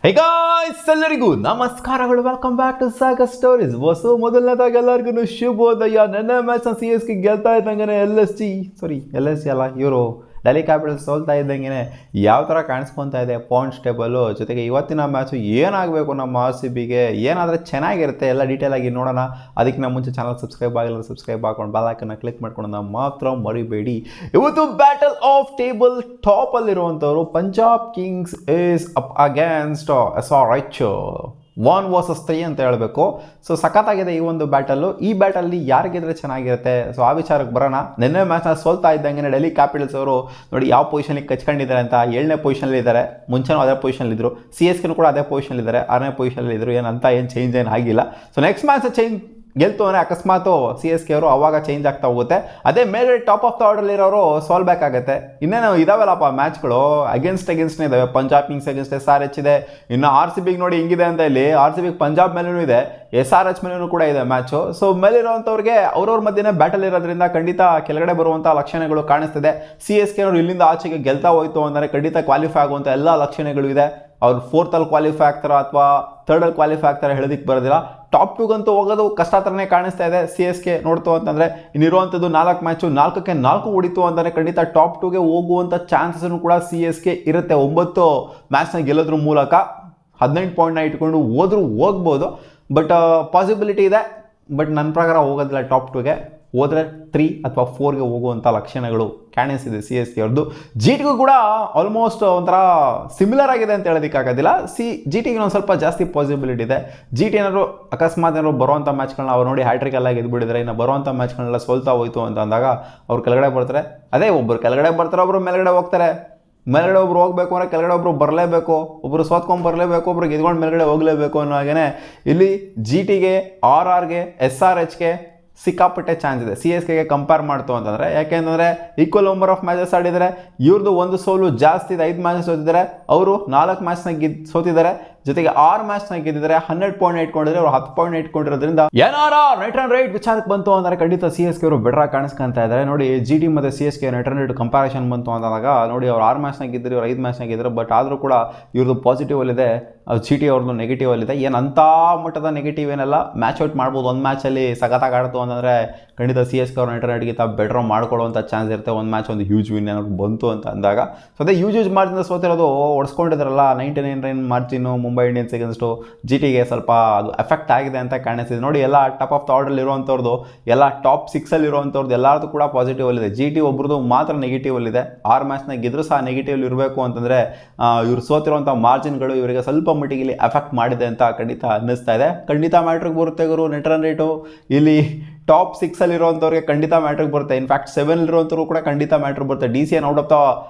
ಹೇ guys, ಎಲ್ಲರಿಗೂ ನಮಸ್ಕಾರಗಳು. Welcome back to Sagar stories. ಮೊದಲನೇದಾಗಿ ಎಲ್ಲರಿಗೂ ಶುಭೋದಯ. ನನ್ನ ಮ್ಯಾಚ್ನ CSK ಗೆಲ್ತಾ ಇದ್ದಂಗೆ LSG ಅಲ್ಲ, ಇವರು ಡೆಲ್ಲಿ ಕ್ಯಾಪಿಟಲ್ಸ್ ಸೋಲ್ತಾ ಇದ್ದಂಗೆ ಯಾವ ಥರ ಕಾಣಿಸ್ಕೊತಾ ಇದೆ ಪಾಯಿಂಟ್ಸ್ ಟೇಬಲು. ಜೊತೆಗೆ ಇವತ್ತಿನ ಮ್ಯಾಚು ಏನಾಗಬೇಕು ನಮ್ಮ RCBಗೆ, ಏನಾದರೆ ಚೆನ್ನಾಗಿರುತ್ತೆ ಎಲ್ಲ ಡೀಟೇಲಾಗಿ ನೋಡೋಣ. ಅದಕ್ಕೆ ನಮ್ಮ ಮುಂಚೆ ಚಾನಲ್ ಸಬ್ಸ್ಕ್ರೈಬ್ ಆಗಿಲ್ಲ, ಸಬ್ಸ್ಕ್ರೈಬ್ ಹಾಕೊಂಡು ಬೆಲ್ ಐಕನ್ನ ಕ್ಲಿಕ್ ಮಾಡ್ಕೊಂಡು ಮಾತ್ರ ಮರಿಬೇಡಿ. ಇವತ್ತು ಬ್ಯಾಟಲ್ ಆಫ್ ಟೇಬಲ್ ಟಾಪಲ್ಲಿರುವಂಥವ್ರು Punjab kings is up against SRH 1 vs 3 ಅಂತ ಹೇಳಬೇಕು. ಸೊ ಸಖತ್ತಾಗಿದೆ ಈ ಒಂದು ಬ್ಯಾಟಲ್ಲು. ಈ ಬ್ಯಾಟಲ್ಲಿ ಯಾರು ಗೆದ್ರೆ ಚೆನ್ನಾಗಿರುತ್ತೆ, ಸೊ ಆ ವಿಚಾರಕ್ಕೆ ಬರೋಣ. ನಿನ್ನೆ ಮ್ಯಾಚ್ನ ಸೋಲ್ತಾ ಇದ್ದಂಗೆ ಡೆಲ್ಲಿ ಕ್ಯಾಪಿಟಲ್ಸ್ ಅವರು ನೋಡಿ ಯಾವ ಪೊಸಿಷನ್ಗೆ ಕಚ್ಕೊಂಡಿದ್ದಾರೆ ಅಂತ. 7ನೇ ಪೊಸಿಷನಲ್ಲಿ ಇದ್ದಾರೆ, ಮುಂಚೆನೂ ಅದೇ ಪೊಸಿಷನಲ್ಲಿದ್ದರು. CSK ಕೂಡ ಅದೇ ಪೊಸಿಷನಲ್ಲಿದ್ದಾರೆ, 6ನೇ ಪೊಸಿಷನಲ್ಲಿದ್ದರು. ಏನು ಚೇಂಜ್ ಏನು ಆಗಿಲ್ಲ. ಸೊ ನೆಕ್ಸ್ಟ್ ಮ್ಯಾಚ್ ಚೇಂಜ್ ಗೆಲ್ತು ಅಂದರೆ ಅಕಸ್ಮಾತು CSK ಅವರು ಅವಾಗ ಚೇಂಜ್ ಆಗ್ತಾ ಹೋಗುತ್ತೆ. ಅದೇ ಮೇಲೆ ಟಾಪ್ ಆಫ್ ದ ಆರ್ಡರ್ಲಿರೋರು ಸೋಲ್ಬೇಕಾಗತ್ತೆ. ಇನ್ನೇನು ಇದಾವಲ್ಲಪ್ಪ ಮ್ಯಾಚ್ಗಳು, ಅಗೇನ್ಸ್ಟ್ನೇ ಇದ್ದಾವೆ. ಪಂಜಾಬ್ ಕಿಂಗ್ಸ್ ಅಗೇನ್ಸ್ಟ್ SRH ಇದೆ. ಇನ್ನು RCBಗೆ ನೋಡಿ ಹಿಂಗಿದೆ ಅಂತ. ಇಲ್ಲಿ RCBಗೆ ಪಂಜಾಬ್ ಮೇಲೂ ಇದೆ, SRH ಮೇಲೂ ಕೂಡ ಇದೆ ಮ್ಯಾಚು. ಸೊ ಮೇಲಿರುವಂಥವ್ರಿಗೆ ಅವ್ರವ್ರ ಮಧ್ಯೆ ಬ್ಯಾಟಲ್ ಇರೋದ್ರಿಂದ ಖಂಡಿತ ಕೆಳಗಡೆ ಬರುವಂಥ ಲಕ್ಷಣಗಳು ಕಾಣಿಸ್ತಿದೆ. CSK ಅವರು ಇಲ್ಲಿಂದ ಆಚೆಗೆ ಗೆಲ್ತಾ ಹೋಯ್ತು ಅಂದರೆ ಖಂಡಿತ ಕ್ವಾಲಿಫೈ ಆಗುವಂಥ ಎಲ್ಲ ಲಕ್ಷಣಗಳು ಇದೆ. ಅವ್ರು 4th ಕ್ವಾಲಿಫೈ ಆಗ್ತಾರ ಅಥವಾ 3rd ಕ್ವಾಲಿಫೈ ಆಗ್ತಾರೆ ಹೇಳೋದಕ್ಕೆ ಬರೋದಿಲ್ಲ. ಟಾಪ್ 2ಗಂತೂ ಹೋಗೋದು ಕಷ್ಟ ಥರನೇ ಕಾಣಿಸ್ತಾ ಇದೆ. CSK ನೋಡ್ತು ಅಂತಂದರೆ ಇನ್ನಿರುವಂಥದ್ದು 4 ಮ್ಯಾಚು 4ಕ್ಕೆ 4 ಹೊಡಿತು ಅಂತಂದರೆ ಖಂಡಿತ ಟಾಪ್ 2ಗೆ ಹೋಗುವಂಥ ಚಾನ್ಸಸ್ನು ಕೂಡ CSK ಇರುತ್ತೆ. 9 ಮ್ಯಾಚ್ನ ಗೆಲ್ಲೋದ್ರ ಮೂಲಕ 18 ಪಾಯಿಂಟ್ನ ಇಟ್ಕೊಂಡು ಹೋಗ್ಬೋದು. ಬಟ್ ಪಾಸಿಬಿಲಿಟಿ ಇದೆ. ಬಟ್ ನನ್ನ ಪ್ರಕಾರ ಹೋಗೋದಿಲ್ಲ ಟಾಪ್ 2ಗೆ. ಹೋದರೆ 3 ಅಥವಾ 4ಗೆ ಹೋಗುವಂಥ ಲಕ್ಷಣಗಳು ಕಾಣಿಸ್ತಿದೆ CSK ಅವ್ರದ್ದು. GTಗೂ ಕೂಡ ಆಲ್ಮೋಸ್ಟ್ ಒಂಥರ ಸಿಮಿಲರ್ ಆಗಿದೆ ಅಂತ ಹೇಳೋದಕ್ಕಾಗೋದಿಲ್ಲ. GTಗೆ ಒಂದು ಸ್ವಲ್ಪ ಜಾಸ್ತಿ ಪಾಸಿಬಿಲಿಟಿ ಇದೆ. GT ಏನಾದ್ರು ಅಕಸ್ಮಾತ್ ಏನಾದ್ರು ಬರುವಂಥ ಮ್ಯಾಚ್ಗಳನ್ನ ಅವ್ರು ನೋಡಿ ಹ್ಯಾಟ್ರಿಕ್ ಎಲ್ಲ ಗೆದ್ದುಬಿಟ್ಟಿದ್ರೆ, ಇನ್ನು ಬರುವಂಥ ಮ್ಯಾಚ್ಗಳನ್ನೆಲ್ಲ ಸೋಲ್ತಾ ಹೋಯ್ತು ಅಂತ ಅಂದಾಗ ಅವ್ರು ಕೆಳಗಡೆ ಬರ್ತಾರೆ. ಅದೇ ಒಬ್ಬರು ಕೆಳಗಡೆ ಬರ್ತಾರೆ, ಒಬ್ಬರು ಮೇಲ್ಗಡೆ ಹೋಗ್ತಾರೆ. ಮೇಲ್ಗಡೆ ಒಬ್ರು ಹೋಗಬೇಕು ಅಂದರೆ ಕೆಳಗಡೆ ಒಬ್ರು ಬರಲೇಬೇಕು, ಒಬ್ಬರು ಸೋತ್ಕೊಂಡು ಬರಲೇಬೇಕು, ಒಬ್ರು ಗೆದ್ಕೊಂಡು ಮೇಲ್ಗಡೆ ಹೋಗಲೇಬೇಕು ಅನ್ನೋ ಹಾಗೆ ಇಲ್ಲಿ GTಗೆ RRಗೆ SRHಗೆ ಸಿಕ್ಕಾಪಟ್ಟೆ ಚಾನ್ಸ್ ಇದೆ CSKಗೆ ಕಂಪೇರ್ ಮಾಡ್ತು ಅಂತಂದರೆ. ಯಾಕೆಂತಂದರೆ ಈಕ್ವಲ್ ನಂಬರ್ ಆಫ್ ಮ್ಯಾಚಸ್ ಆಡಿದ್ದಾರೆ. ಇವ್ರದ್ದು ಒಂದು ಸೋಲು ಜಾಸ್ತಿ ಇದೆ, 5 ಮ್ಯಾಚ್ ಸೋತಿದ್ದಾರೆ. ಅವರು 4 ಮ್ಯಾಚ್ನ ಸೋತಿದ್ದಾರೆ. ಜೊತೆಗೆ 6 ಮ್ಯಾಚ್ನ ಗೆದ್ದಿದ್ದಾರೆ. 12 ಪಾಯಿಂಟ್ ಇಟ್ಕೊಂಡಿದ್ದಾರೆ, ಅವರು 10 ಪಾಯಿಂಟ್ ಇಟ್ಕೊಂಡಿರೋದ್ರಿಂದ ಏನಾರ ನೆಟ್ ರನ್ ರೇಟ್ ವಿಚಾರಕ್ಕೆ ಬಂತು ಅಂದರೆ ಖಂಡಿತ CSK ಅವರು ಬೆಟರ್ ಕಾಣಿಸ್ಕೊಂತ ಇದ್ದಾರೆ. ನೋಡಿ GT ಮತ್ತು CSK net run rate comparison ಬಂತು ಅಂದಾಗ ನೋಡಿ ಅವ್ರು 6 ಮ್ಯಾಚ್ನ ಗೆದ್ದರು, ಅವ್ರು 5 ಮ್ಯಾಚ್ನ ಗೆದ್ದರು. ಬಟ್ ಆದರೂ ಕೂಡ ಇವ್ರದ್ದು ಪಾಸಿಟಿವ್ ಅಲ್ಲಿದೆ, GT ಅವ್ರದ್ದು ನೆಗೆಟಿವ್ ಅಲ್ಲಿದೆ. ಏನಂತ ಮಟ್ಟದ ನೆಗೆಟಿವ್ ಏನಲ್ಲ, ಮ್ಯಾಚ್ ಔಟ್ ಮಾಡ್ಬೋದು. ಒಂದು ಮ್ಯಾಚಲ್ಲಿ ಸಖತ್ತಾಗಿ ಆಡ್ತು ಅಂತಂದರೆ ಖಂಡಿತ CSK ಅವ್ರ ನೆಟ್ ರನ್ ರೇಟ್ಗಿಂತ ಬೆಟರ್ ಮಾಡ್ಕೊಳ್ಳುವಂಥ ಚಾನ್ಸ್ ಇರುತ್ತೆ. ಒಂದು ಮ್ಯಾಚ್ ಒಂದು ಹ್ಯೂಜ್ ವಿನ್ ಏನಾದ್ರು ಬಂತು ಅಂತ ಅಂದಾಗ. ಸೊ ಅದೇ ಹ್ಯೂಜ್ ಮಾರ್ಜಿನ್ ಸೋತಿರೋದು ಹೊಡ್ಸ್ಕೊಂಡಿದ್ದಾರಲ್ಲ 99 run margin Mumbai Indians against. GTಗೆ ಸ್ವಲ್ಪ ಅದು ಎಫೆಕ್ಟ್ ಆಗಿದೆ ಅಂತ ಕಾಣಿಸ್ತಿದೆ. ನೋಡಿ ಎಲ್ಲ ಟಾಪ್ ಆಫ್ ದ ಆರ್ಡರ್ ಇರುವಂಥವ್ರದ್ದು, ಎಲ್ಲ ಟಾಪ್ 6 ಇರುವಂಥವ್ರದ್ದು ಎಲ್ಲರದ್ದು ಕೂಡ ಪಾಸಿಟಿವ್ ಅಲ್ಲಿದೆ. GT ಒಬ್ರದ್ದು ಮಾತ್ರ ನೆಗೆಟಿವ್ ಅಲ್ಲಿದೆ. 6 ಮ್ಯಾಚ್ನ ಗೆದ್ದರೂ ಸಹ ನೆಗೆಟಿವ್ ಇರಬೇಕು ಅಂತಂದರೆ ಇವ್ರು ಸೋತಿರುವಂಥ ಮಾರ್ಜಿನ್ಗಳು ಇವರಿಗೆ ಸ್ವಲ್ಪ ಮಟ್ಟಿಗೆ ಇಲ್ಲಿ ಎಫೆಕ್ಟ್ ಮಾಡಿದೆ ಅಂತ ಖಂಡಿತ ಅನ್ನಿಸ್ತಾ ಇದೆ. ಖಂಡಿತ ಮ್ಯಾಟ್ರಿಗೆ ಬರುತ್ತೆ ಗುರು ನೆಟ್ ರನ್ ರೇಟು. ಇಲ್ಲಿ ಟಾಪ್ 6 ಇರುವಂಥವ್ರಿಗೆ ಖಂಡಿತ ಮ್ಯಾಟ್ರಿಗೆ ಬರುತ್ತೆ. ಇನ್ಫ್ಯಾಕ್ಟ್ 7 ಇರುವಂಥವ್ರು ಕೂಡ ಖಂಡಿತ ಮ್ಯಾಟ್ರಿಗೆ ಬರುತ್ತೆ. DC ಏನು ಔಟ್ ಆಫ್ ದ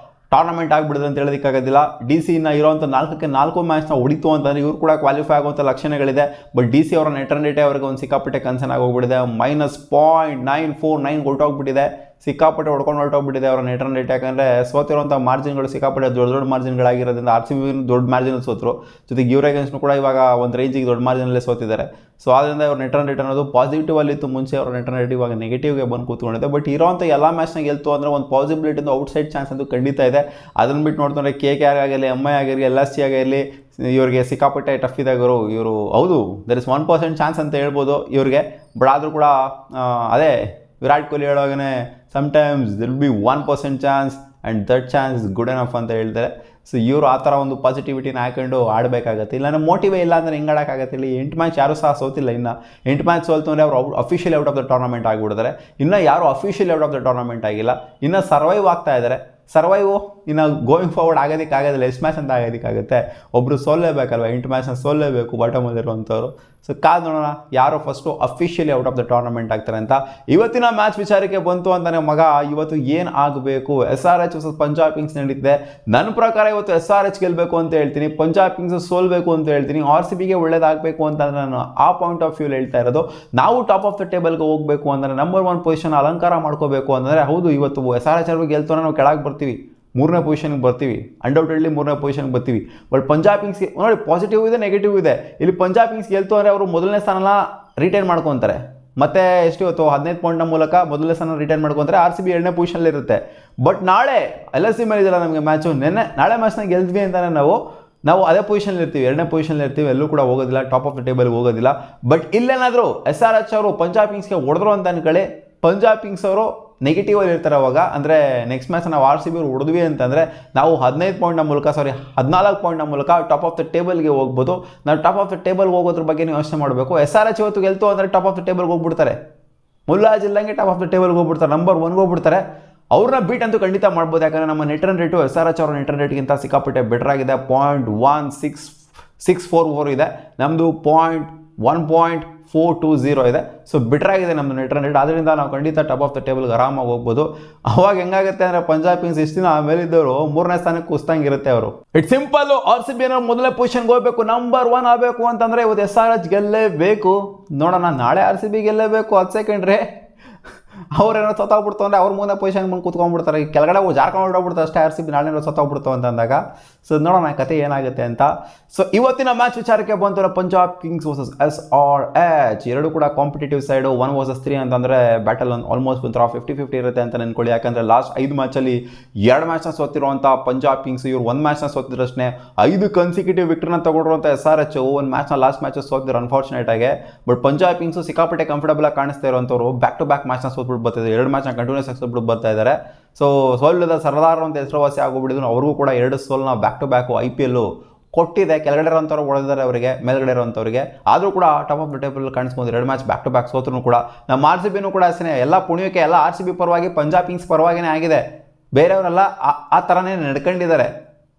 ಟೂರ್ನಮೆಂಟ್ ಆಗಿಬಿಡುತ್ತೆ ಅಂತ ಹೇಳೋದಕ್ಕಾಗೋದಿಲ್ಲ. DC ಇರೋವಂಥ 4ಕ್ಕೆ 4 ಮ್ಯಾಚ್ನ ಹೊಡಿತು ಅಂತಂದರೆ ಇವ್ರು ಕೂಡ ಕ್ವಾಲಿಫೈ ಆಗುವಂಥ ಲಕ್ಷಣಗಳಿದೆ. ಬಟ್ DC ಅವರ ನೆಟ್ ರನ್ ರೇಟೇ ಅವ್ರಿಗೆ ಒಂದು ಸಿಕ್ಕಾಪಟ್ಟೆ ಕನ್ಸರ್ನ್ ಆಗೋಗ್ಬಿಟ್ಟಿದೆ. -0.949 ಹೊರಟೋಗ್ಬಿಟ್ಟಿದೆ. ಸಿಕ್ಕಾಪಟ್ಟೆ ಹೊರಟೋಗ್ಬಿಟ್ಟಿದೆ ಅವರ ನೆಟ್ ರನ್ ರೇಟ್. ಯಾಕಂದರೆ ಸೋತಿರುವಂಥ ಮಾರ್ಜಿನ್ಗಳು ಸಿಕ್ಕಾಪಟ್ಟೆ ದೊಡ್ಡ ಮಾರ್ಜಿನ್ಗಳಾಗಿರೋದ್ರಿಂದ RCB ದೊಡ್ಡ ಮಾರ್ಜಿನಲ್ಲಿ ಸೋತರು. ಜೊತೆಗೆ ಇವ್ರ ಅಗೇನ್ಸ್ಟ್ ಕೂಡ ಇವಾಗ ಒಂದು ರೇಂಜಿಗೆ ದೊಡ್ಡ ಮಾರ್ಜಿನಲ್ಲೇ ಸೋತಿದ್ದಾರೆ. ಸೊ ಆದ್ದರಿಂದ ಅವ್ರ ನೆಟ್ ರನ್ ರೇಟ್ ಅನ್ನೋದು ಪಾಸಿಟಿವ್ ಅಲ್ಲಿತ್ತು ಮುಂಚೆ, ಅವ್ರ ನೆಟ್ ರನ್ ರೇಟ್ ಇವಾಗ ನೆಗೆಟಿವ್ಗೆ ಬಂದು ಕೂತ್ಕೊಂಡಿದೆ. ಬಟ್ ಇರೋವಂಥ ಎಲ್ಲ ಮ್ಯಾಚ್ನ ಗೆಲ್ತು ಅಂದರೆ ಒಂದು ಪಾಸಿಬಿಲಿಟಿಯಿಂದ ಔಟ್ಸೈಡ್ ಚಾನ್ಸ್ ಅಂತೂ ಖಂಡಿತ ಇದೆ. ಅದನ್ನು ಬಿಟ್ಟು ನೋಡ್ತಾರೆ KKR ಆಗಿರಲಿ, MI ಆಗಿರಲಿ, LSG ಆಗಿರಲಿ, ಇವ್ರಿಗೆ ಸಿಕ್ಕಾಪಟ್ಟೆ ಟಫ್ ಇದೆ ಗುರು. ಇವರು ಹೌದು ದರ್ ಇಸ್ 1% ಚಾನ್ಸ್ ಅಂತ ಹೇಳ್ಬೋದು ಇವ್ರಿಗೆ. ಬಟ್ ಆದರೂ ಕೂಡ ಅದೇ ವಿರಾಟ್ ಕೊಹ್ಲಿ ಹೇಳೋವಾಗೇ sometimes there'll be 1% chance and that chance is good enough ಅಂತ ಹೇಳ್ತಾರೆ. ಸೊ ಇವರು ಆ ಥರ ಒಂದು ಪಾಸಿಟಿವಿಟಿನ ಹಾಕೊಂಡು ಆಡಬೇಕಾಗತ್ತೆ. ಇಲ್ಲಾಂದರೆ ಮೋಟಿವೇ ಇಲ್ಲ ಅಂದರೆ ಹೆಂಗೆ ಆಡೋಕ್ಕಾಗತ್ತೆ. ಇಲ್ಲಿ 8 ಮ್ಯಾಚ್ ಯಾರೂ ಸಹ ಸೋತಿಲ್ಲ. ಇನ್ನು 8 ಮ್ಯಾಚ್ ಸೋಲ್ತು ಅಂದರೆ ಅವರು officially out of the tournament ಆಗಿಬಿಡ್ತಾರೆ. ಇನ್ನು ಯಾರು officially out of the tournament ಆಗಿಲ್ಲ, ಇನ್ನು ಸರ್ವೈವ್ ಆಗ್ತಾ ಇದ್ದಾರೆ. ಸರ್ವೈವು ಇನ್ನು ಗೋಯಿಂಗ್ ಫಾರ್ವರ್ಡ್ ಆಗೋದಕ್ಕಾಗೋದಿಲ್ಲ. ಎಷ್ಟು ಮ್ಯಾಚ್ ಅಂತ ಆಗೋದಕ್ಕಾಗುತ್ತೆ? ಒಬ್ಬರು ಸೋಲ್ಲೇಬೇಕಲ್ವ, 8 ಮ್ಯಾಚ್ನ ಸೋಲ್ಲೇಬೇಕು ಬಾಟಮಲ್ಲಿರುವಂಥವ್ರು. ಸೊ ಕಾದು ನೋಡೋಣ ಯಾರು first officially out of the tournament ಆಗ್ತಾರೆ ಅಂತ. ಇವತ್ತಿನ ಮ್ಯಾಚ್ ವಿಚಾರಕ್ಕೆ ಬಂತು ಅಂತಾನೆ ಮಗ, ಇವತ್ತು ಏನು ಆಗಬೇಕು? SRH ವರ್ಸಸ್ ಪಂಜಾಬ್ ಕಿಂಗ್ಸ್ ನಡೀತಿದೆ. ನನ್ನ ಪ್ರಕಾರ ಇವತ್ತು SRH ಗೆಲ್ಲಬೇಕು ಅಂತ ಹೇಳ್ತೀನಿ, ಪಂಜಾಬ್ ಕಿಂಗ್ಸ್ ಸೋಲ್ಬೇಕು ಅಂತ ಹೇಳ್ತೀನಿ. RCBಗೆ ಒಳ್ಳೇದಾಗಬೇಕು ಅಂತ ನಾನು ಆ ಪಾಯಿಂಟ್ ಆಫ್ ವ್ಯೂಲಿ ಹೇಳ್ತಾ ಇರೋದು. ನಾವು ಟಾಪ್ ಆಫ್ ದ ಟೇಬಲ್ಗೆ ಹೋಗಬೇಕು ಅಂದರೆ ನಂಬರ್ 1 ಪೊಸಿಷನ್ ಅಲಂಕಾರ ಮಾಡ್ಕೋಬೇಕು ಅಂದರೆ ಹೌದು ಇವತ್ತು SRH ಅವ್ರಿಗೆ ಗೆಲ್ತು ನಾವು ಕೆಳಗೆ ಬರ್ತೀವಿ, 3ನೇ ಪೊಸಿಷನ್ಗೆ ಬರ್ತೀವಿ, ಅನ್ಡೌಟೆಡ್ಲಿ 3ನೇ ಪೊಸಿಷನ್ಗೆ ಬರ್ತೀವಿ. ಬಟ್ ಪಂಜಾಬ್ ಕಿಂಗ್ಸ್ಗೆ ನೋಡಿ ಪಾಸಿಟಿವ್ ಇದೆ, ನೆಗೆಟಿವ್ ಇದೆ. ಇಲ್ಲಿ ಪಂಜಾಬ್ ಕಿಂಗ್ಸ್ ಗೆಲ್ತು ಅಂದರೆ ಅವರು ಮೊದಲನೇ ಸ್ಥಾನನ ರಿಟೈನ್ ಮಾಡ್ಕೊತಾರೆ. ಮತ್ತೆ ಎಷ್ಟು ಇವತ್ತು 15 ಪಾಯಿಂಟ್ನ ಮೂಲಕ ಮೊದಲನೇ ಸ್ಥಾನ ರಿಟೈನ್ ಮಾಡ್ಕೊತಾರೆ. RCB 2ನೇ ಪೊಸಿಷನಲ್ಲಿರುತ್ತೆ. ಬಟ್ ನಾಳೆ LSG ಮೇಲೆ ಇದೆಲ್ಲ ನಮಗೆ ಮ್ಯಾಚು. ನಾಳೆ ಮ್ಯಾಚ್ನ ಗೆಲ್ದ್ವಿ ಅಂತಾನೆ ನಾವು ನಾವು ಅದೇ ಪೊಸಿಷನಲ್ಲಿ ಇರ್ತೀವಿ, 2ನೇ ಪೊಸಿಷನಲ್ಲಿ ಇರ್ತೀವಿ, ಎಲ್ಲೂ ಕೂಡ ಹೋಗೋದಿಲ್ಲ, ಟಾಪ್ ಆಫ್ ದ ಟೇಬಲ್ಗೆ ಹೋಗೋದಿಲ್ಲ. ಬಟ್ ಇಲ್ಲೇನಾದರೂ SRH ಅವರು ಪಂಜಾಬ್ ಕಿಂಗ್ಸ್ಗೆ ಹೊಡೆದ್ರು ಅಂತ ಅನ್ಕೊಳ್ಳಿ, ಪಂಜಾಬ್ ಕಿಂಗ್ಸ್ ಅವರು ನೆಗೆಟಿವಲ್ಲಿ ಇರ್ತಾರೆ ಅವಾಗ. ಅಂದರೆ ನೆಕ್ಸ್ಟ್ ಮ್ಯಾಚ್ ನಾವು RCB ಅವ್ರು ಹೊಡೆದ್ವಿ ಅಂತಂದರೆ ನಾವು 15 ಪಾಯಿಂಟ್ನ ಮೂಲಕ 14 ಪಾಯಿಂಟ್ನ ಮೂಲಕ ಟಾಪ್ ಆಫ್ ದ ಟೇಬಲ್ಗೆ ಹೋಗ್ಬೋದು. ನಾವು ಟಾಪ್ ಆಫ್ ದ ಟೇಬಲ್ಗೆ ಹೋಗೋದ್ರ ಬಗ್ಗೆ ಯೋಚನೆ ಮಾಡಬೇಕು. SRH ಇವತ್ತು ಗೆಲ್ತು ಅಂದರೆ ಟಾಪ್ ಆಫ್ ದ ಟೇಬಲ್ಗೆ ಹೋಗ್ಬಿಡ್ತಾರೆ, ಮುಲ್ಲಾಜಿಲ್ಲಂಗೆ ಟಾಪ್ ಆಫ್ ದ ಟೇಬಲ್ಗೆ ಹೋಗ್ಬಿಡ್ತಾರೆ, ನಂಬರ್ 1ಗೆ ಹೋಗ್ಬಿಡ್ತಾರೆ. ಅವ್ರನ್ನ ಬೀಟ್ ಅಂತೂ ಖಂಡಿತ ಮಾಡ್ಬೋದು, ಯಾಕಂದರೆ ನಮ್ಮ ನೆಟ್ ರನ್ ರೇಟು SRH ಅವರ ನೆಟ್ ರನ್ ರೇಟ್ಗಿಂತ ಸಿಕ್ಕಾಪಟ್ಟೆ ಬೆಟರ್ ಆಗಿದೆ. 0.1644 ಇದೆ, ನಮ್ಮದು 1.420 ಇದೆ. ಸೊ ಬೆಟರ್ ಆಗಿದೆ ನಮ್ಮದು ನೆಟ್ ರನ್ ರೇಟ್. ಅದರಿಂದ ನಾವು ಖಂಡಿತ ಟಾಪ್ ಆಫ್ ದ ಟೇಬಲ್ಗೆ ಆರಾಮಾಗಿ ಹೋಗ್ಬೋದು. ಅವಾಗ ಹೆಂಗಾಗುತ್ತೆ ಅಂದರೆ ಪಂಜಾಬ್ ಕಿಂಗ್ಸ್ ಇಷ್ಟು ದಿನ ಮೇಲಿದ್ದವರು 3ನೇ ಸ್ಥಾನಕ್ಕೆ ಕುಸ್ತಂಗಿರುತ್ತೆ ಅವರು. ಇಟ್ಸ್ ಸಿಂಪಲ್ಲು, RCB ಅನ್ನೋ ಮೊದಲನೇ ಪೊಸಿಷನ್ಗೆ ಹೋಗಬೇಕು, ನಂಬರ್ 1 ಆಗಬೇಕು ಅಂತಂದರೆ ಇವತ್ತು SRH ಗೆಲ್ಲೇಬೇಕು. ನೋಡೋಣ, ನಾಳೆ RCB ಗೆಲ್ಲೇಬೇಕು. 10 ಸೆಕೆಂಡ್ರೆ ಅವ್ರೇನೋ ಸತ್ತೋಗ್ಬಿಡ್ತು ಅಂದರೆ ಅವ್ರ ಮುಂದೆ ಪೊಸಿಷನ್ ಬಂದು ಕೂತ್ಕೊಂಡ್ಬಿಡ್ತಾರೆ, ಕೆಳಗಡೆ ಜಾರ್ಕೊಂಡು ಹೊರಡೋಗ್ಬಿಡ್ತಾರೆ ಅಷ್ಟೇ. RCB ನಾಳೆ ಸತ್ತೋಗ್ಬಿಡ್ತು ಅಂತಂದಾಗ ಸೊ ನೋಡೋಣ ಕತೆ ಏನಾಗುತ್ತೆ ಅಂತ. ಸೊ ಇವತ್ತಿನ ಮ್ಯಾಚ್ ವಿಚಾರಕ್ಕೆ ಬಂತು, ಪಂಜಾಬ್ ಕಿಂಗ್ಸ್ ವರ್ಸಸ್ SRH ಎರಡು ಕೂಡ ಕಾಂಪಿಟೇಟಿವ್ ಸೈಡು. 1 ವರ್ಸಸ್ 3 ಅಂತಂದರೆ ಬ್ಯಾಟಲ್ ಆಲ್ಮೋಸ್ಟ್ ಒಂಥರ 50-50 ಇರುತ್ತೆ ಅಂತ ನೆನ್ಕೊಳ್ಳಿ. ಯಾಕಂದರೆ ಲಾಸ್ಟ್ 5 ಮ್ಯಾಚಲ್ಲಿ 2 ಮ್ಯಾಚ್ನ ಸೋತಿರುವಂಥ ಪಂಜಾಬ್ ಕಿಂಗ್ಸ್, ಇವ್ರು 1 ಮ್ಯಾಚ್ನ ಸೋತಿದ್ರಷ್ಟೇ. 5 ಕನ್ಸಿಕ್ಯೂಟಿವ್ ವಿಕ್ಟ್ರಿನ ತಗೊಂಡಿರುವಂಥ SRH 1 ಮ್ಯಾಚ್ನ ಲಾಸ್ಟ್ ಮ್ಯಾಚ್ ಸೋತಿದ್ರು ಅನ್ಫಾರ್ಚುನೇಟ್ ಆಗಿ. ಬಟ್ ಪಂಜಾಬ್ ಕಿಂಗ್ಸು ಸಿಕ್ಕಾಪಟ್ಟೆ ಕಂಫರ್ಟಬಲ್ ಆಗಿ ಕಾಣಿಸ್ತಾ ಇರುವಂಥವ್ರು, ಬ್ಯಾಕ್ ಟು ಬ್ಯಾಕ್ ಮ್ಯಾಚ್ನ ಸೋತ್ಬಿಟ್ಟು ಬರ್ತಿದ್ದಾರೆ, 2 ಮ್ಯಾಚ್ನ ಕಂಟಿನ್ಯೂಸ್ ಆಗಿ ಸೋತ್ಬಿಟ್ಟು ಬರ್ತಾ ಇದ್ದಾರೆ. ಸೊ ಸೋಲಿಲ್ಲದ ಸರ್ದಾರ್ ಅಂತ ಹೆಸರುವಾಸಿ ಆಗೋಗ್ಬಿಟ್ಟಿದ್ರು. ಅವ್ರಿಗೂ ಕೂಡ 2 ಸೋಲ್ನ ಬ್ಯಾಕ್ ಟು ಬ್ಯಾಕು IPL ಕೊಟ್ಟಿದೆ. ಕೆಳಗಡೆ ಇರೋಂಥವ್ರು ಹೊಡೆದಿದ್ದಾರೆ ಅವರಿಗೆ, ಮೇಲ್ಗಡೆ ಇರೋಂಥವ್ರಿಗೆ. ಆದರೂ ಕೂಡ ಟಾಪ್ ಆಫ್ ದ ಟೇಬಲ್ ಕಾಣಿಸ್ಬೋದು. 2 ಮ್ಯಾಚ್ ಬ್ಯಾಕ್ ಟು ಬ್ಯಾಕ್ ಸೋತ್ರೂ ಕೂಡ ನಮ್ಮ RCBನೂ ಕೂಡ ಅಷ್ಟೇ, ಎಲ್ಲ ಪುಣ್ಯಕ್ಕೆ ಎಲ್ಲ RCB ಪರವಾಗಿ, ಪಂಜಾಬ್ ಕಿಂಗ್ಸ್ ಪರವಾಗಿನೇ ಆಗಿದೆ. ಬೇರೆಯವರೆಲ್ಲ ಆ ಥರನೇ ನಡ್ಕೊಂಡಿದ್ದಾರೆ,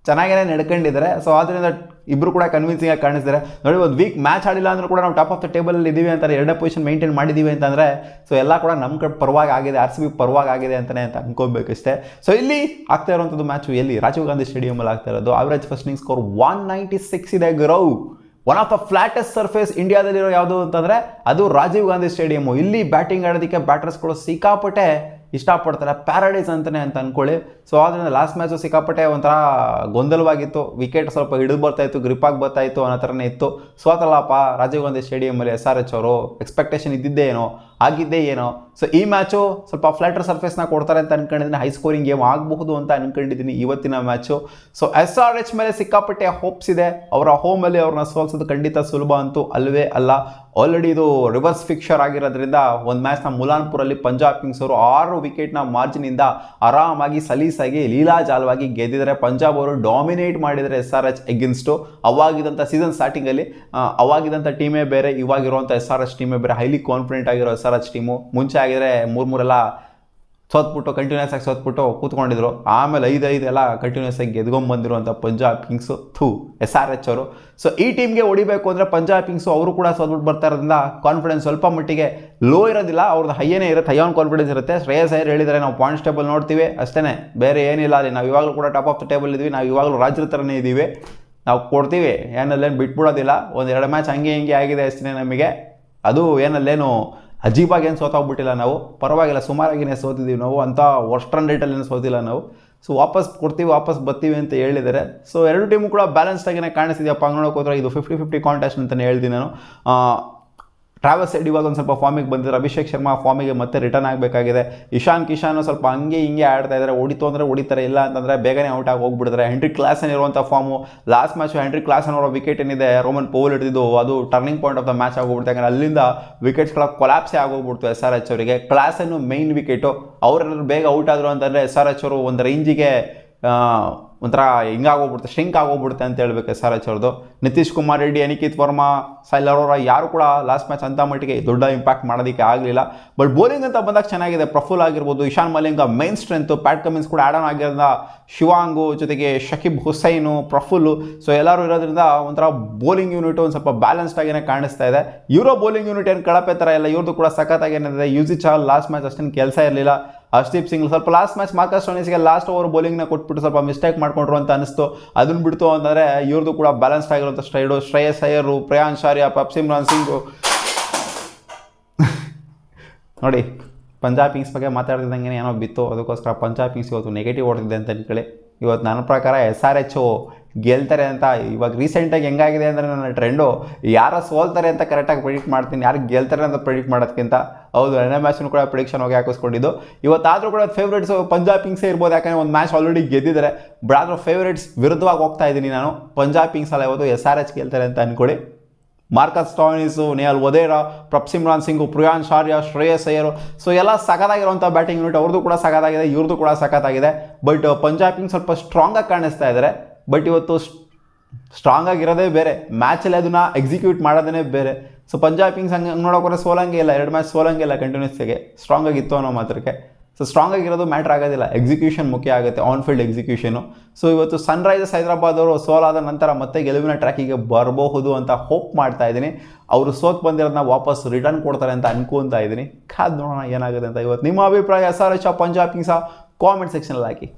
ಚೆನ್ನಾಗೇ ನಡ್ಕೊಂಡಿದ್ದಾರೆ. ಸೊ ಆದ್ದರಿಂದ ಇಬ್ಬರು ಕೂಡ ಕನ್ವಿನ್ಸಿಂಗ್ ಆಗಿ ಕಾಣಿಸ್ತಾರೆ. ನೋಡಿ, ಒಂದು ವೀಕ್ ಮ್ಯಾಚ್ ಆಡಿಲ್ಲ ಅಂದರೂ ಕೂಡ ನಾವು ಟಾಪ್ ಆಫ್ ದ ಟೇಬಲಲ್ಲಿ ಇದ್ದೀವಿ ಅಂತಾರೆ, 2ನೇ ಪೊಸಿಷನ್ ಮೇಂಟೈನ್ ಮಾಡಿದ್ದೀವಿ ಅಂತಂದರೆ ಸೊ ಎಲ್ಲ ಕೂಡ ನಮ್ಮ ಕಡೆ ಪರವಾಗಿ ಆಗಿದೆ, RCB ಪರವಾಗಿ ಆಗಿದೆ ಅಂತಲೇ ಅಂತ ಅನ್ಕೋಬೇಕಷ್ಟೇ. ಸೊ ಇಲ್ಲಿ ಆಗ್ತಾ ಇರುವಂಥದ್ದು ಮ್ಯಾಚು ಎಲ್ಲಿ ರಾಜೀವ್ ಗಾಂಧಿ ಸ್ಟೇಡಿಯಮಲ್ಲಿ ಆಗ್ತಾ ಇರೋದು. ಆವ್ರೇಜ್ ಫಸ್ಟಿಂಗ್ ಸ್ಕೋರ್ 196 ಇದೆ. ಗ್ರೌ ಒನ್ ಆಫ್ ದ ಫ್ಲಾಟೆಸ್ಟ್ ಸರ್ಫೇಸ್ ಇಂಡಿಯಾದಲ್ಲಿರೋ ಯಾವುದು ಅಂತಂದರೆ ಅದು ರಾಜೀವ್ ಗಾಂಧಿ ಸ್ಟೇಡಿಯಮು. ಇಲ್ಲಿ ಬ್ಯಾಟಿಂಗ್ ಆಡೋದಕ್ಕೆ ಬ್ಯಾಟರ್ಸ್ಗಳು ಸಿಕ್ಕಾಪಟ್ಟೆ ಇಷ್ಟಪಡ್ತಾರೆ, ಪ್ಯಾರಡೈಸ್ ಅಂತಲೇ ಅಂತ ಅಂದ್ಕೊಳ್ಳಿ. ಸೊ ಆದ್ದರಿಂದ ಲಾಸ್ಟ್ ಮ್ಯಾಚು ಸಿಕ್ಕಾಪಟ್ಟೆ ಒಂಥರ ಗೊಂದಲವಾಗಿತ್ತು, ವಿಕೆಟ್ ಸ್ವಲ್ಪ ಹಿಡಿದು ಬರ್ತಾಯಿತ್ತು, ಗ್ರಿಪ್ಪಾಗಿ ಬರ್ತಾಯಿತ್ತು ಅನ್ನೋ ಥರನೇ ಇತ್ತು. ಸೋತಲ್ಲಪ್ಪ ರಾಜೀವ್ ಗಾಂಧಿ ಸ್ಟೇಡಿಯಮಲ್ಲಿ SRH ಅವರು, ಎಕ್ಸ್ಪೆಕ್ಟೇಷನ್ ಇದ್ದಿದ್ದೇ ಏನೋ ಆಗಿದ್ದೇ ಏನೋ. ಸೊ ಈ ಮ್ಯಾಚು ಸ್ವಲ್ಪ ಫ್ಲಾಟರ್ ಸರ್ಫೇಸ್ನ ಕೊಡ್ತಾರೆ ಅಂತ ಅನ್ಕೊಂಡಿದ್ದೀನಿ, ಹೈ ಸ್ಕೋರಿಂಗ್ ಗೇಮ್ ಆಗಬಹುದು ಅಂತ ಅನ್ಕೊಂಡಿದ್ದೀನಿ ಇವತ್ತಿನ ಮ್ಯಾಚು. ಸೊ SRH ಮೇಲೆ ಸಿಕ್ಕಾಪಟ್ಟೆ ಹೋಪ್ಸ್ ಇದೆ. ಅವರ ಹೋಮಲ್ಲಿ ಅವ್ರನ್ನ ಸೋಲ್ಸೋದು ಖಂಡಿತ ಸುಲಭ ಅಂತೂ ಅಲ್ಲವೇ ಅಲ್ಲ. ಆಲ್ರೆಡಿ ಇದು ರಿವರ್ಸ್ ಫಿಕ್ಚರ್ ಆಗಿರೋದ್ರಿಂದ ಒಂದು ಮ್ಯಾಚ್ನ ಮುಲಾನ್ಪುರಲ್ಲಿ ಪಂಜಾಬ್ ಕಿಂಗ್ಸ್ ಅವರು 6 ವಿಕೆಟ್ನ ಮಾರ್ಜಿನಿಂದ ಆರಾಮಾಗಿ ಸಲೀಸಾಗಿ ಲೀಲಾಜಾಲವಾಗಿ ಗೆದ್ದಿದ್ದಾರೆ. ಪಂಜಾಬ್ ಅವರು ಡಾಮಿನೇಟ್ ಮಾಡಿದರೆ SRH ಎಗೇನ್ಸ್ಟು. ಅವಾಗಿದ್ದಂಥ ಸೀಸನ್ ಸ್ಟಾರ್ಟಿಂಗಲ್ಲಿ ಅವಾಗಿದ್ದಂಥ ಟೀಮೇ ಬೇರೆ, ಇವಾಗಿರುವಂಥ SRH ಟೀಮೇ ಬೇರೆ. ಹೈಲಿ ಕಾನ್ಫಿಡೆಂಟ್ ಆಗಿರೋ SRH ಟೀಮು. ಮುಂಚೆ ಆಗಿದ್ರೆ 3-3 ಸೋತ್ಬಿಟ್ಟು ಕಂಟಿನ್ಯೂಸ್ ಆಗಿ ಸೋತ್ಬಿಟ್ಟು ಕೂತ್ಕೊಂಡಿದ್ರು, ಆಮೇಲೆ 5-5 ಎಲ್ಲ ಕಂಟಿನ್ಯೂಸ್ ಆಗಿ ಗೆದ್ಕೊಂಡ್ಬಂದಿರುವಂಥ ಪಂಜಾಬ್ ಕಿಂಗ್ಸು SRH ಅವರು. ಸೊ ಈ ಟೀಮ್ಗೆ ಹೊಡಿಬೇಕು ಅಂದರೆ ಪಂಜಾಬ್ ಕಿಂಗ್ಸು ಅವರು ಕೂಡ ಸೋತ್ಬಿಟ್ಟು ಬರ್ತಾ ಇರೋದ್ರಿಂದ ಕಾನ್ಫಿಡೆನ್ಸ್ ಸ್ವಲ್ಪ ಮಟ್ಟಿಗೆ ಲೋ ಇರೋದಿಲ್ಲ, ಅವ್ರದ್ದು ಹೈಯೇ ಇರುತ್ತೆ, ಹೈ ಆನ್ ಕಾನ್ಫಿಡೆನ್ಸ್ ಇರುತ್ತೆ. ಶ್ರೇಯಸ್ ಅಯ್ಯರ್ ಹೇಳಿದರೆ ನಾವು ಪಾಯಿಂಟ್ಸ್ ಟೇಬಲ್ ನೋಡ್ತೀವಿ ಅಷ್ಟೇ, ಬೇರೆ ಏನಿಲ್ಲ ಅಲ್ಲಿ. ನಾವು ಇವಾಗಲೂ ಕೂಡ ಟಾಪ್ ಆಫ್ ದ ಟೇಬಲ್ ಇದ್ದೀವಿ, ನಾವು ಇವಾಗಲೂ ರಾಜ್ಯದ ಥರನೇ ಇದ್ದೀವಿ, ನಾವು ಕೊಡ್ತೀವಿ, ಏನಲ್ಲೇನು ಬಿಟ್ಬಿಡೋದಿಲ್ಲ. 1-2 ಮ್ಯಾಚ್ ಹಂಗೆ ಹಿಂಗೆ ಆಗಿದೆ ಅಷ್ಟೇ ನಮಗೆ, ಅದು ಏನಲ್ಲೇನು ಅಜೀಬಾಗಿ ಏನು ಸೋತಾಗ್ಬಿಟ್ಟಿಲ್ಲ ನಾವು, ಪರವಾಗಿಲ್ಲ ಸುಮಾರಾಗಿನೇ ಸೋತಿದ್ದೀವಿ ನಾವು, ಅಂಥ ವರ್ಸ್ಟ್ ರನ್ ರೇಟಲ್ಲೇನು ಸೋತಿಲ್ಲ ನಾವು. ಸೊ ವಾಪಸ್ ಕೊಡ್ತೀವಿ, ವಾಪಸ್ ಬರ್ತೀವಿ ಅಂತ ಹೇಳಿದ್ದಾರೆ. ಸೊ 2 ಟೀಮು ಕೂಡ ಬ್ಯಾಲೆನ್ಸ್ಡ್ ಆಗಿನೇ ಕಾಣಿಸ್ತಿದೆಯಪ್ಪ. ಹಂಗೆ ನೋಡೋಕೆ ಹೋದ್ರೆ ಇದು 50-50 ಕಾಂಟೆಸ್ಟ್ ಅಂತಲೇ ಹೇಳ್ತೀನಿ ನಾನು. ಟ್ರಾವೆಲ್ಸ್ ಸೈಡ್ ಇವಾಗ ಒಂದು ಸ್ವಲ್ಪ ಫಾರ್ಮಿಗೆ ಬಂದಿದ್ದಾರೆ, ಅಭಿಷೇಕ್ ಶರ್ಮಾ ಫಾರ್ಮಿಗೆ ಮತ್ತೆ ರಿಟರ್ನ್ ಆಗಬೇಕಾಗಿದೆ. ಇಶಾನ್ ಕಿಶಾನು ಸ್ವಲ್ಪ ಹಂಗೆ ಹಿಂಗೆ ಆಡ್ತಾ ಇದ್ದಾರೆ, ಹೊಡಿತು ಅಂದರೆ ಹೊಡಿತಾರೆ, ಇಲ್ಲ ಅಂತಂದರೆ ಬೇಗನೆ ಔಟ್ ಆಗಿ ಹೋಗ್ಬಿಡ್ತಾರೆ. ಹೆನ್ರಿಕ್ ಕ್ಲಾಸನ್ ಇರುವಂಥ form. Last match Heinrich Klaasen ಅವರ ವಿಕೆಟ್ ಏನಿದೆ ರೋಮನ್ ಪೌಲ್ ಹಿಡಿದಿದ್ದು, ಅದು turning point of the match ಆಗೋಗ್ಬಿಡ್ತು. ಯಾಕಂದರೆ ಅಲ್ಲಿಂದ ವಿಕೆಟ್ಸ್ಗಳ ಕೊಲಾಪ್ಸೇ ಆಗೋಗ್ಬಿಡ್ತು SRH ಅವರಿಗೆ. ಕ್ಲಾಸನ್ನು ಮೇಯ್ನ್ ವಿಕೆಟು, ಅವರೆಲ್ಲರೂ ಬೇಗ ಔಟ್ ಆದರು ಅಂತಂದರೆ SRH ಅವರು ಒಂದು ರೇಂಜಿಗೆ ಒಂಥರ ಹಿಂಗಾಗೋಗ್ಬಿಡುತ್ತೆ, ಸ್ಟ್ರಿಂಕ್ ಆಗೋಗ್ಬಿಡುತ್ತೆ ಅಂತ ಹೇಳ್ಬೇಕು SRH ಅವ್ರದ್ದು. ನಿತೀಶ್ ಕುಮಾರ್ ರೆಡ್ಡಿ, ಅನಿಕೇತ್ ವರ್ಮಾ, ಸೈಲ್ ಅರೋರಾ ಯಾರು ಕೂಡ ಲಾಸ್ಟ್ ಮ್ಯಾಚ್ ಅಂಥ ಮಟ್ಟಿಗೆ ದೊಡ್ಡ ಇಂಪ್ಯಾಕ್ಟ್ ಮಾಡೋದಕ್ಕೆ ಆಗಲಿಲ್ಲ. ಬಟ್ ಬೌಲಿಂಗ್ ಅಂತ ಬಂದಾಗ ಚೆನ್ನಾಗಿದೆ. ಪ್ರಫುಲ್ ಆಗಿರ್ಬೋದು, Eshan Malinga main strength, Pat Cummins ಕೂಡ ಆಡ್ ಆನ್ ಆಗಿರೋದ್ರಿಂದ, ಶಿವಾಂಗು ಜೊತೆಗೆ ಶಕೀಬ್ ಹುಸೈನು, ಪ್ರಫುಲ್ಲು, ಸೊ ಎಲ್ಲರೂ ಇರೋದ್ರಿಂದ ಒಂಥರ ಬೌಲಿಂಗ್ ಯೂನಿಟ್ ಒಂದು ಸ್ವಲ್ಪ ಬ್ಯಾಲೆನ್ಸ್ಡ್ ಆಗಿಯೇ ಕಾಣಿಸ್ತಾ ಇದೆ. ಯೂರೋ ಬೌಲಿಂಗ್ ಯೂನಿಟ್ ಏನು ಕಳಪೆ ಥರ ಇಲ್ಲ, ಇವ್ರದ್ದು ಕೂಡ ಸಖತ್ತಾಗಿ ಏನಿದೆ. ಯುಜಿ ಚಾಹಲ್ ಲಾಸ್ಟ್ ಮ್ಯಾಚ್ ಅಷ್ಟೇನು ಕೆಲಸ ಇರಲಿಲ್ಲ. ಹರ್ಷದೀಪ್ ಸಿಂಗ್ ಸ್ವಲ್ಪ ಲಾಸ್ಟ್ ಮ್ಯಾಚ್ ಮಾರ್ಕಸ್ ಸ್ಟೋನಿಸ್ಗೆ ಲಾಸ್ಟ್ ಓವರ್ ಬೌಲಿಂಗ್ನ ಕೊಟ್ಬಿಟ್ಟು ಸ್ವಲ್ಪ ಮಿಸ್ಟೇಕ್ ಮಾಡ್ಕೊಂಡ್ರು ಅಂತ ಅನಿಸ್ತು. ಅದನ್ನು ಬಿಡ್ತು ಅಂತಂದರೆ ಇವ್ರದ್ದು ಕೂಡ ಬ್ಯಾಲೆನ್ಸ್ಡ್ ಆಗಿರುವಂಥ ಸ್ಟೈಡು. ಶ್ರೇಯಸ್ ಅಯ್ಯರು, ಪ್ರಿಯಾಂಶ್ ಆರ್ಯ, ಸಿಮ್ರಾನ್ ಸಿಂಗು. ನೋಡಿ, ಪಂಜಾಬ್ ಕಿಂಗ್ಸ್ ಬಗ್ಗೆ ಮಾತಾಡ್ತಿದ್ದಂಗೆ ಏನೋ ಬಿತ್ತು, ಅದಕ್ಕೋಸ್ಕರ ಪಂಜಾಬ್ ಕಿಂಗ್ಸ್ ಇವತ್ತು ನೆಗೆಟಿವ್ ಹೊಡೆದಿದೆ ಅಂತ ಅನ್ಕೊಳ್ಳಿ. ಇವತ್ತು ನನ್ನ ಪ್ರಕಾರ SRH ಗೆಲ್ತಾರೆ ಅಂತ. ಇವಾಗ ರೀಸೆಂಟಾಗಿ ಹೆಂಗಾಗಿದೆ ಅಂದರೆ ನನ್ನ ಟ್ರೆಂಡು ಯಾರು ಸೋಲ್ತಾರೆ ಅಂತ ಕರೆಕ್ಟಾಗಿ ಪ್ರಿಡಿಕ್ಟ್ ಮಾಡ್ತೀನಿ, ಯಾರು ಗೆಲ್ತಾರೆ ಅಂತ ಪ್ರಿಡಿಕ್ಟ್ ಮಾಡೋದಕ್ಕಿಂತ. ಹೌದು, ನೆನ್ನೆ ಮ್ಯಾಚ್ನು ಕೂಡ ಪ್ರಿಡಿಕ್ಷನ್ ಹೋಗಿ ಹಾಕಿಸ್ಕೊಂಡಿದ್ದು. ಇವತ್ತಾದರೂ ಕೂಡ ಫೇವ್ರೇಟ್ಸು ಪಂಜಾಬ್ ಕಿಂಗ್ಸೇ ಇರ್ಬೋದು, ಯಾಕಂದರೆ ಒಂದು ಮ್ಯಾಚ್ ಆಲ್ರೆಡಿ ಗೆದ್ದಿದ್ದಾರೆ. ಬಟ್ ಆದರೂ ಫೇವ್ರೇಟ್ಸ್ ವಿರುದ್ಧವಾಗಿ ಹೋಗ್ತಾ ಇದ್ದೀನಿ ನಾನು. ಪಂಜಾಬ್ ಕಿಂಗ್ಸ್ ಅಲ್ಲ, ಇವತ್ತು SRH ಗೆಲ್ತಾರೆ ಅಂತ ಅಂದ್ಕೊಳ್ಳಿ. ಮಾರ್ಕಸ್ ಸ್ಟಾಯ್ನಿಸು, ನಿಯಲ್ ವಧೇರಾ, ಪ್ರಭ್ಸಿಮ್ರಾನ್ ಸಿಂಗು, ಪ್ರಿಯಾಂಶ್ ಆರ್ಯ, ಶ್ರೇಯಸ್ ಅಯ್ಯರು, ಸೊ ಎಲ್ಲ ಸಖತ್ತಾಗಿರುವಂಥ ಬ್ಯಾಟಿಂಗ್ ಯೂನಿಟ್. ಅವ್ರದ್ದು ಕೂಡ ಸಖತ್ತಾಗಿದೆ, ಇವ್ರದ್ದು ಕೂಡ ಸಖತ್ತಾಗಿದೆ. ಬಟ್ ಪಂಜಾಬ್ ಕಿಂಗ್ಸ್ ಸ್ವಲ್ಪ ಸ್ಟ್ರಾಂಗಾಗಿ ಕಾಣಿಸ್ತಾ ಇದ್ದಾರೆ. ಬಟ್ ಇವತ್ತು ಸ್ಟ್ರಾಂಗ್ ಆಗಿರೋದೇ ಬೇರೆ, ಮ್ಯಾಚಲ್ಲಿ ಅದನ್ನು ಎಕ್ಸಿಕ್ಯೂಟ್ ಮಾಡೋದೇ ಬೇರೆ. ಸೊ ಪಂಜಾಬ್ ಕಿಂಗ್ಸ್ ಹಂಗೆ ನೋಡೋಕೆ ಸೋಲಂಗೆ ಇಲ್ಲ, 2 ಮ್ಯಾಚ್ ಸೋಲಂಗೆ ಇಲ್ಲ ಕಂಟಿನ್ಯೂಸ್ಗೆ. ಸ್ಟ್ರಾಂಗ್ ಆಗಿತ್ತು ಅನ್ನೋ ಮಾತ್ರಕ್ಕೆ. ಸೊ ಸ್ಟ್ರಾಂಗ್ ಆಗಿರೋದು ಮ್ಯಾಟ್ರ್ ಆಗೋದಿಲ್ಲ, ಎಕ್ಸಿಕ್ಯೂಷನ್ ಮುಖ್ಯ ಆಗುತ್ತೆ, ಆನ್ ಫೀಲ್ಡ್ ಎಕ್ಸಿಕ್ಯೂಷನು. ಸೊ ಇವತ್ತು ಸನ್ರೈಸರ್ಸ್ ಹೈದರಾಬಾದ್ ಅವರು ಸೋಲಾದ ನಂತರ ಮತ್ತೆ ಗೆಲುವಿನ ಟ್ರ್ಯಾಕಿಗೆ ಬರಬಹುದು ಅಂತ ಹೋಪ್ ಮಾಡ್ತಾ ಇದ್ದೀನಿ. ಅವರು ಸೋತ್ ಬಂದಿರೋದನ್ನ ವಾಪಸ್ ರಿಟರ್ನ್ ಕೊಡ್ತಾರೆ ಅಂತ ಅನ್ಕೊತಾ ಇದ್ದೀನಿ. ಕಾದ್ ನೋಡೋಣ ಏನಾಗುತ್ತೆ ಅಂತ. ಇವತ್ತು ನಿಮ್ಮ ಅಭಿಪ್ರಾಯ SRH ಪಂಜಾಬ್ ಕಿಂಗ್ಸ್ ಕಾಮೆಂಟ್ ಸೆಕ್ಷನಲ್ಲಿ ಹಾಕಿ.